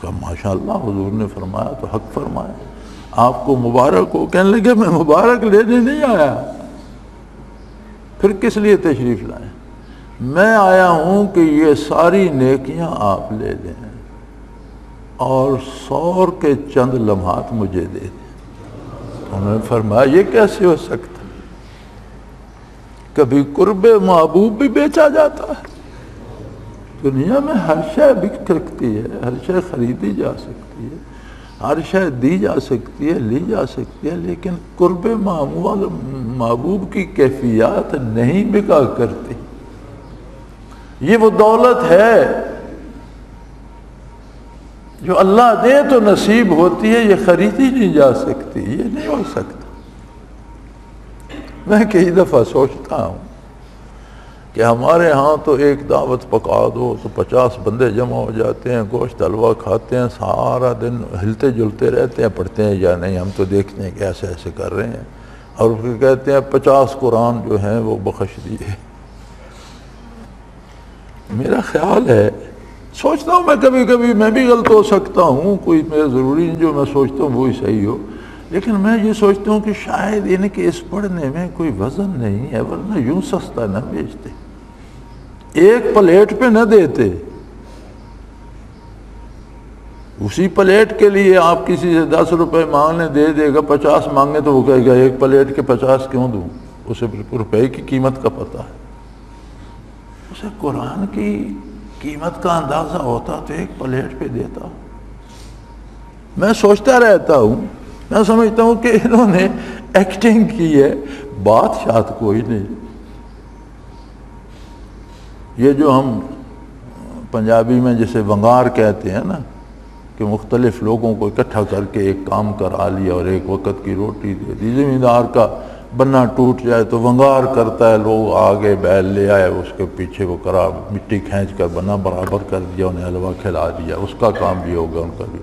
کہا ماشاءاللہ، حضور نے فرمایا تو حق فرمایا، آپ کو مبارک ہو۔ کہنے لگے میں مبارک لینے نہیں آیا، پھر کس لیے تشریف لائیں؟ میں آیا ہوں کہ یہ ساری نیکیاں آپ لے لیں اور سور کے چند لمحات مجھے دے دیں۔ انہوں نے فرمایا یہ کیسے ہو سکتا؟ کبھی قرب محبوب بھی بیچا جاتا ہے؟ دنیا میں ہر شے بک سکتی ہے، ہر شے خریدی جا سکتی ہے، ہر شے دی جا سکتی ہے، لی جا سکتی ہے، لیکن قرب محبوب کی کیفیات نہیں بکا کرتی۔ یہ وہ دولت ہے جو اللہ دے تو نصیب ہوتی ہے، یہ خریدی نہیں جا سکتی، یہ نہیں ہو سکتا۔ میں کئی دفعہ سوچتا ہوں کہ ہمارے ہاں تو ایک دعوت پکا دو تو 50 بندے جمع ہو جاتے ہیں، گوشت حلوہ کھاتے ہیں، سارا دن ہلتے جلتے رہتے ہیں، پڑھتے ہیں یا نہیں، ہم تو دیکھتے ہیں کہ ایسے ایسے کر رہے ہیں، اور پھر کہتے ہیں 50 قرآن جو ہیں وہ بخش دیے۔ میرا خیال ہے، سوچتا ہوں میں کبھی کبھی میں بھی غلط ہو سکتا ہوں، کوئی میرا ضروری نہیں جو میں سوچتا ہوں وہی صحیح ہو، لیکن میں یہ سوچتا ہوں کہ شاید ان کے اس پڑھنے میں کوئی وزن نہیں ہے، ورنہ یوں سستا نہ بیچتے، ایک پلیٹ پہ نہ دیتے۔ اسی پلیٹ کے لیے آپ کسی سے 10 روپے مانگنے دے دے گا، 50 مانگے تو وہ کہے گا ایک پلیٹ کے 50 کیوں دوں؟ اسے روپے کی قیمت کا پتہ ہے، اسے قرآن کی قیمت کا اندازہ ہوتا تو ایک پلیٹ پہ دیتا۔ میں سوچتا رہتا ہوں، میں سمجھتا ہوں کہ انہوں نے ایکٹنگ کی ہے، بات شاید کوئی نہیں۔ یہ جو ہم پنجابی میں جسے ونگار کہتے ہیں نا، کہ مختلف لوگوں کو اکٹھا کر کے ایک کام کرا لیا اور ایک وقت کی روٹی دے دی۔ زمیندار کا بنا ٹوٹ جائے تو ونگار کرتا ہے، لوگ آگے بیل لے آئے، اس کے پیچھے کو کرا مٹی کھینچ کر بنا برابر کر دیا، انہیں حلوہ کھلا دیا، اس کا کام بھی ہوگا ان کا بھی۔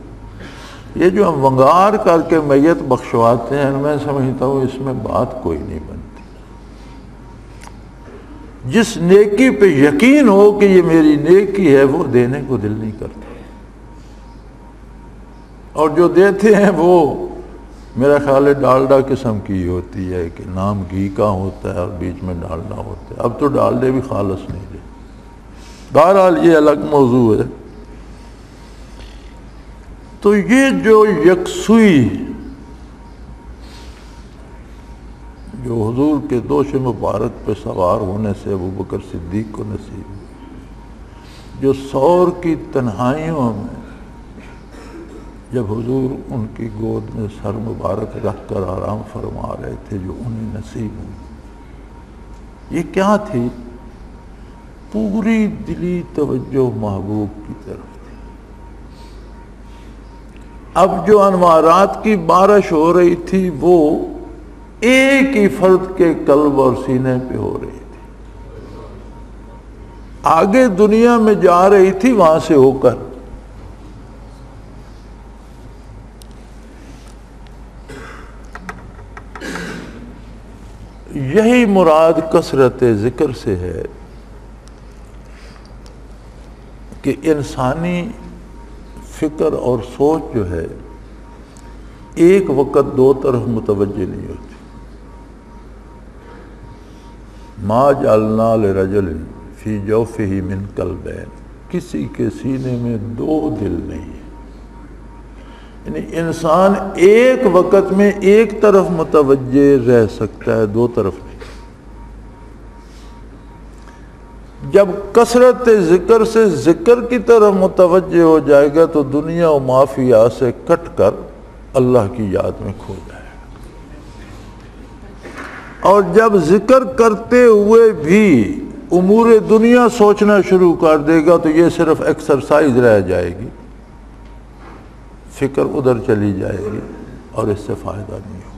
یہ جو ہم ونگار کر کے میت بخشواتے ہیں، میں سمجھتا ہوں اس میں بات کوئی نہیں بنتی۔ جس نیکی پہ یقین ہو کہ یہ میری نیکی ہے، وہ دینے کو دل نہیں کرتا، اور جو دیتے ہیں وہ میرا خیال ہے ڈالڈا قسم کی ہوتی ہے، کہ نام گھی کا ہوتا ہے اور بیچ میں ڈالڈا ہوتا ہے۔ اب تو ڈالڈے بھی خالص نہیں رہے، بہرحال یہ الگ موضوع ہے۔ تو یہ جو یکسوئی جو حضور کے دوش مبارک پہ سوار ہونے سے ابو بکر صدیق کو نصیب ہوئی، جو سور کی تنہائیوں میں جب حضور ان کی گود میں سر مبارک رکھ کر آرام فرما رہے تھے، جو انہیں نصیب ہوئی، یہ کیا تھی؟ پوری دلی توجہ محبوب کی طرف تھی۔ اب جو انوارات کی بارش ہو رہی تھی وہ ایک ہی فرد کے قلب اور سینے پہ ہو رہی تھی، آگے دنیا میں جا رہی تھی وہاں سے ہو کر۔ یہی مراد کثرت ذکر سے ہے کہ انسانی فکر اور سوچ جو ہے ایک وقت دو طرف متوجہ نہیں ہوتی۔ ما جعلنا لرجل فی جوفہ من قلبین، کسی کے سینے میں دو دل نہیں ہے، یعنی انسان ایک وقت میں ایک طرف متوجہ رہ سکتا ہے، دو طرف نہیں۔ جب کثرت ذکر سے ذکر کی طرف متوجہ ہو جائے گا تو دنیا و مافیا سے کٹ کر اللہ کی یاد میں کھو جائے گا، اور جب ذکر کرتے ہوئے بھی امور دنیا سوچنا شروع کر دے گا تو یہ صرف ایکسرسائز رہ جائے گی، فکر ادھر چلی جائے گی اور اس سے فائدہ نہیں ہوگا۔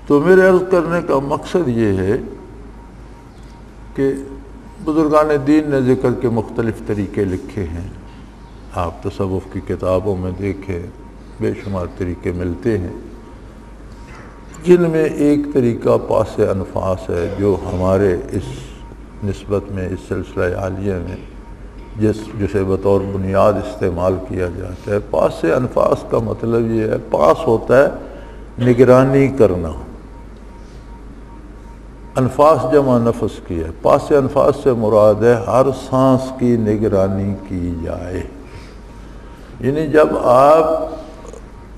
تو میرے عرض کرنے کا مقصد یہ ہے کہ بزرگان دین نے ذکر کے مختلف طریقے لکھے ہیں، آپ تصوف کی کتابوں میں دیکھیں بے شمار طریقے ملتے ہیں، جن میں ایک طریقہ پاس انفاس ہے جو ہمارے اس نسبت میں اس سلسلہ عالیہ میں جسے بطور بنیاد استعمال کیا جاتا ہے۔ پاس انفاس کا مطلب یہ ہے، پاس ہوتا ہے نگرانی کرنا، انفاس جمع نفس کی ہے، پاس انفاس سے مراد ہے ہر سانس کی نگرانی کی جائے، یعنی جب آپ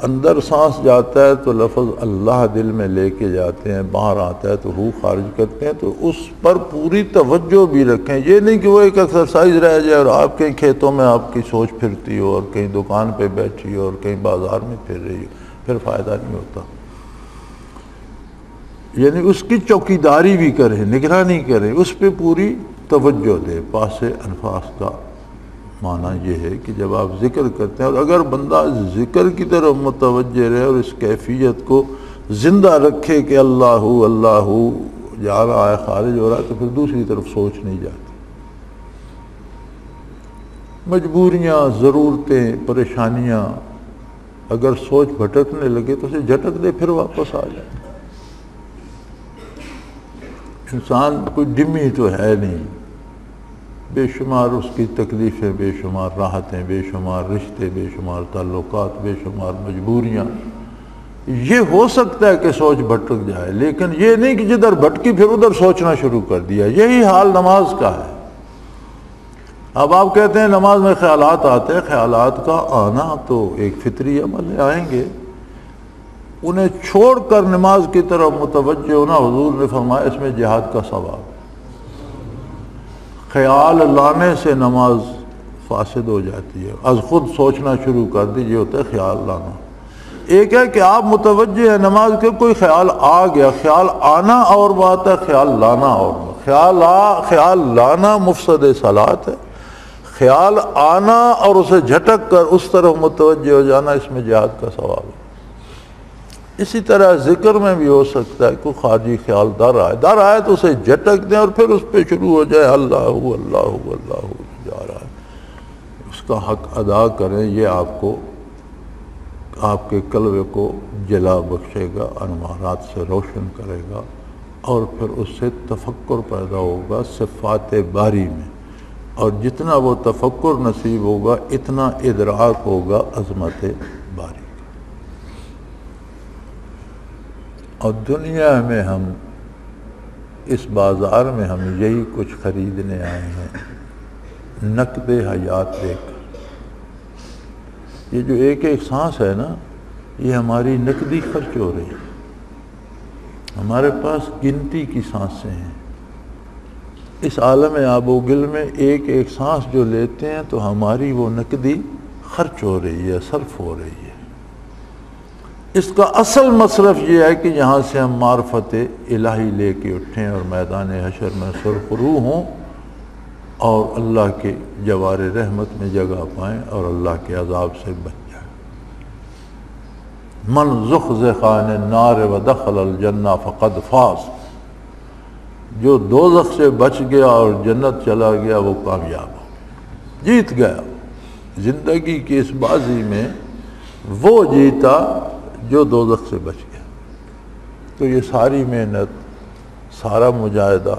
اندر سانس جاتا ہے تو لفظ اللہ دل میں لے کے جاتے ہیں، باہر آتا ہے تو روح خارج کرتے ہیں، تو اس پر پوری توجہ بھی رکھیں۔ یہ نہیں کہ وہ ایک ایکسرسائز رہ جائے اور آپ کہیں کھیتوں میں آپ کی سوچ پھرتی ہو اور کہیں دکان پہ بیٹھی ہو اور کہیں بازار میں پھر رہی ہو، پھر فائدہ نہیں ہوتا۔ یعنی اس کی چوکیداری بھی کریں، نگرانی کریں، اس پہ پوری توجہ دیں۔ پاس انفاس کا معنی یہ ہے کہ جب آپ ذکر کرتے ہیں اور اگر بندہ ذکر کی طرف متوجہ رہے اور اس کیفیت کو زندہ رکھے کہ اللہ اللہ جا رہا ہے، خارج ہو رہا ہے، تو پھر دوسری طرف سوچ نہیں جاتی۔ مجبوریاں، ضرورتیں، پریشانیاں، اگر سوچ بھٹکنے لگے تو اسے جھٹک دے، پھر واپس آ جائے۔ انسان کوئی ڈمی تو ہے نہیں، بے شمار اس کی تکلیفیں، بے شمار راحتیں، بے شمار رشتے، بے شمار تعلقات، بے شمار مجبوریاں۔ یہ ہو سکتا ہے کہ سوچ بھٹک جائے، لیکن یہ نہیں کہ جدھر بھٹکی پھر ادھر سوچنا شروع کر دیا۔ یہی حال نماز کا ہے۔ اب آپ کہتے ہیں نماز میں خیالات آتے ہیں، خیالات کا آنا تو ایک فطری عمل ہے، آئیں گے، انہیں چھوڑ کر نماز کی طرف متوجہ ہونا، حضور نے فرمایا اس میں جہاد کا ثواب۔ خیال لانے سے نماز فاسد ہو جاتی ہے، از خود سوچنا شروع کر دیجیے، ہوتا ہے خیال لانا۔ ایک ہے کہ آپ متوجہ ہیں نماز کے، کوئی خیال آ گیا، خیال آنا اور بات ہے، خیال لانا اور بات۔ خیال لانا مفسد صلاۃ ہے، خیال آنا اور اسے جھٹک کر اس طرف متوجہ ہو جانا، اس میں جہاد کا ثواب ہے۔ اسی طرح ذکر میں بھی ہو سکتا ہے کوئی خارجی خیال در آئے تو اسے جھٹک دیں اور پھر اس پہ شروع ہو جائے اللہ اللہ اللہ جا رہا ہے، اس کا حق ادا کریں۔ یہ آپ کو، آپ کے قلب کو جلا بخشے گا، انوارات سے روشن کرے گا، اور پھر اس سے تفکر پیدا ہوگا صفات باری میں، اور جتنا وہ تفکر نصیب ہوگا اتنا ادراک ہوگا عظمت باری۔ اور دنیا میں ہم اس بازار میں ہم یہی کچھ خریدنے آئے ہیں، نقد حیات دے کر۔ یہ جو ایک ایک سانس ہے نا، یہ ہماری نقدی خرچ ہو رہی ہے، ہمارے پاس گنتی کی سانسیں ہیں۔ اس عالم آب و گل میں ایک ایک سانس جو لیتے ہیں تو ہماری وہ نقدی خرچ ہو رہی ہے، صرف ہو رہی ہے۔ اس کا اصل مصرف یہ ہے کہ یہاں سے ہم معرفت الہی لے کے اٹھیں اور میدان حشر میں سرخرو ہوں اور اللہ کے جوار رحمت میں جگہ پائیں اور اللہ کے عذاب سے بچ جائیں۔ من زحزح عن النار ودخل الجنہ فقد فاز، جو دوزخ سے بچ گیا اور جنت چلا گیا وہ کامیاب ہو گیا، جیت گیا۔ زندگی کی اس بازی میں وہ جیتا جو دوزخ سے بچ گیا۔ تو یہ ساری محنت، سارا مجاہدہ،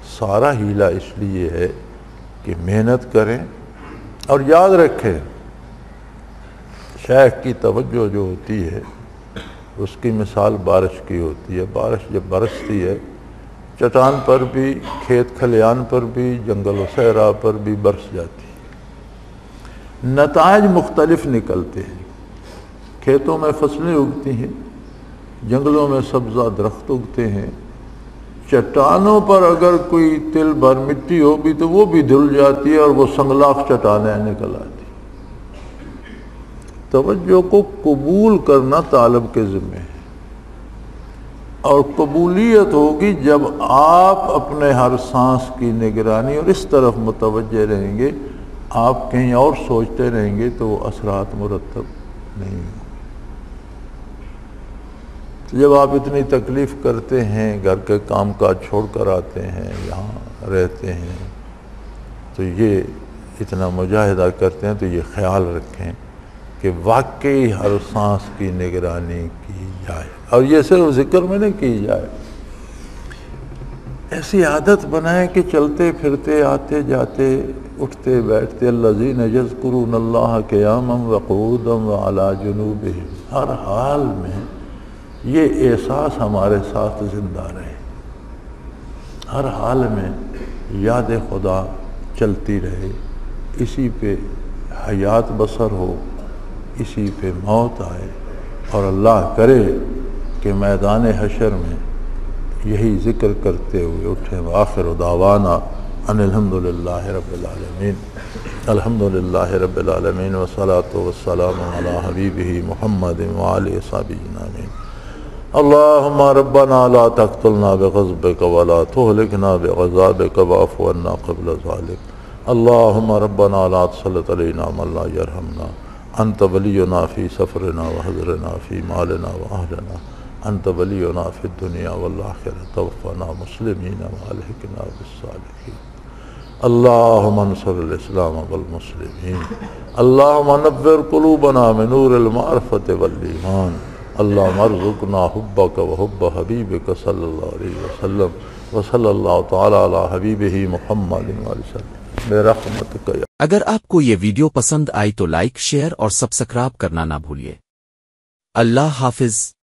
سارا ہیلہ اس لیے ہے کہ محنت کریں اور یاد رکھیں شیخ کی توجہ جو ہوتی ہے اس کی مثال بارش کی ہوتی ہے۔ بارش جب برستی ہے چٹان پر بھی، کھیت کھلیان پر بھی، جنگل و صحرا پر بھی برس جاتی ہے، نتائج مختلف نکلتے ہیں۔ کھیتوں میں فصلیں اگتی ہیں، جنگلوں میں سبزہ درخت اگتے ہیں، چٹانوں پر اگر کوئی تل بھر مٹی ہو بھی تو وہ بھی دھل جاتی ہے اور وہ سنگلاخ چٹانیں نکل آتی۔ توجہ کو قبول کرنا طالب کے ذمہ ہے، اور قبولیت ہوگی جب آپ اپنے ہر سانس کی نگرانی اور اس طرف متوجہ رہیں گے۔ آپ کہیں اور سوچتے رہیں گے تو وہ اثرات مرتب نہیں ہوں۔ جب آپ اتنی تکلیف کرتے ہیں، گھر کے کام کاج چھوڑ کر آتے ہیں، یہاں رہتے ہیں، تو یہ اتنا مجاہدہ کرتے ہیں تو یہ خیال رکھیں کہ واقعی ہر سانس کی نگرانی کی جائے، اور یہ صرف ذکر میں نہیں کی جائے، ایسی عادت بنائیں کہ چلتے پھرتے، آتے جاتے، اٹھتے بیٹھتے، الذین یذکرون اللہ قیاما وقعودا وعلی جنوبہم، ہر حال میں یہ احساس ہمارے ساتھ زندہ رہے، ہر حال میں یاد خدا چلتی رہے، اسی پہ حیات بسر ہو، اسی پہ موت آئے، اور اللہ کرے کہ میدان حشر میں یہی ذکر کرتے ہوئے اٹھیں۔ وآخر دعوانا ان الحمدللہ رب العالمین، الحمدللہ رب العالمین، والصلاة والسلام علی حبیبہ محمد وآلہ وصحبہ اجمعین۔ اللہم ربنا لا تقتلنا بغضبک ولا تہلکنا بعذابک واعف عنا قبل ذلک۔ اللہم ربنا لا تسلط علینا من لا یرحمنا، انت ولینا فی سفرنا وحضرنا فی مالنا واہلنا، انت ولینا فی الدنیا والآخرہ، توفنا مسلمین والحقنا بالصالحین۔ اللہم انصر الاسلام والمسلمین، اللہم نور قلوبنا من نور المعرفت والایمان، اللہم ارزقنا حبک وحب حبیبک صلی اللہ علیہ وسلم، وصلی اللہ تعالی علی حبیبہ محمد وآلہ وسلم برحمتک یا۔ اگر آپ کو یہ ویڈیو پسند آئی تو لائک، شیئر اور سبسکرائب کرنا نہ بھولیے۔ اللہ حافظ۔